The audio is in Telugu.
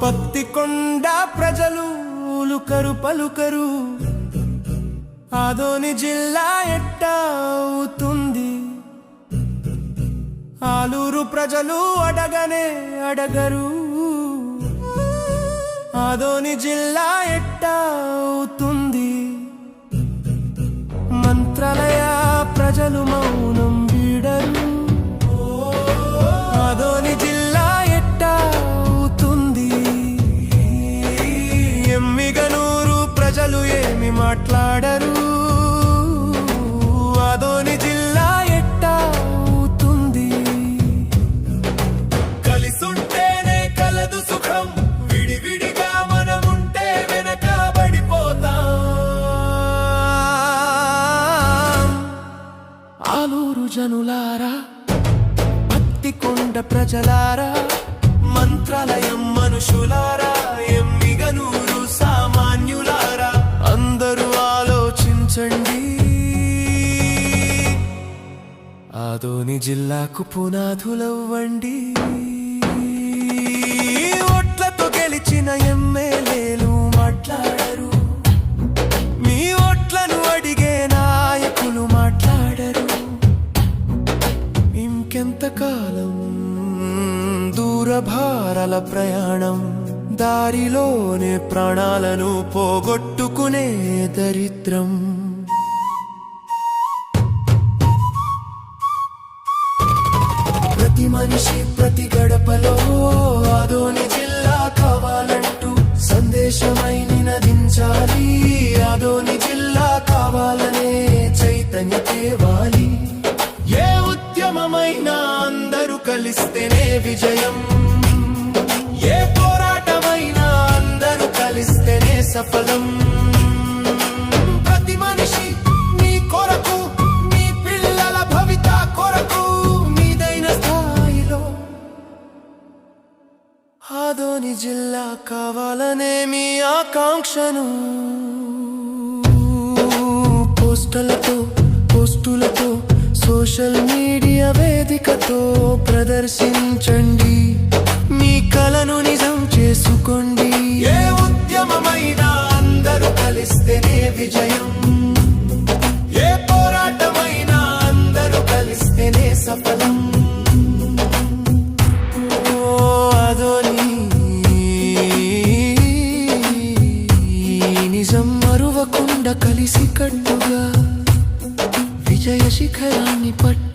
పత్తికొండ ప్రజలు ఉలుకరు పలుకరు ఆదోని జిల్లా ఎట్టా అవుతుంది. ఆలూరు ప్రజలు అడగనే అడగరు ఆదోని జిల్లా ఎట్టా అవుతుంది. మంత్రాలయ ప్రజలు మౌనం వీడరు ఆదోని జిల్లా ఎట్టా అవుతుంది. ఎమ్మిగనూరు ప్రజలు ఏమి మాట్లాడరు ఆదోని జిల్లా ఎట్టా అవుతుంది. కలిసుంటేనే కలదు సుఖం, విడివిడిగా మనముంటే వెనకబడిపోతాం. ఆలూరు జనులారా, పత్తికొండ ప్రజలారా, మంత్రాలయం మనుషులారా, ఎమ్మిగనూరు సామాన్యులారా, అందరూ ఆలోచించండి. ఆదోని జిల్లాకు పునాదులవ్వండి. ఓట్లతో గెలిచిన ఎమ్మెల్యేలు మాట్లాడరు, మీ ఓట్లను అడిగే నాయకులు మాట్లాడరు. ఇంకెంతకాలం దూరభారాల ప్రయాణం, దారిలోనే ప్రాణాలను పోగొట్టుకునే దరిద్రం. ప్రతి మనిషి ప్రతి గడపలో ఆదోని జిల్లా కావాలంటూ సందేశమై నినదించాలి. ఆదోని జిల్లా కావాలనే చైతన్య తేవాలి. ఏ ఉద్యమమైనా అందరూ కలిస్తేనే విజయం, ఏ పోరాటమైనా అందరూ కలిస్తేనే సఫలం. ప్రతి మనిషి నీ కొరకు, నీ పిల్లల భవిత కొరకు, నీదైన స్థాయిలో ఆదోని జిల్లా కావాలనే మీ ఆకాంక్షను పోస్టులతో సోషల్ మీడియా వేదికతో ప్రదర్శించండి. మీ కలను నిజం చేసుకోండి. ఏ ఉద్యమమైనా అందరూ కలిస్తేనే విజయం, ఏ పోరాటమైనా అందరూ కలిస్తేనే సఫలం. ఆదోని నిజం మరువకుండా కలిసి కట్టుగా విజయ శిఖరాన్ని పట్టు.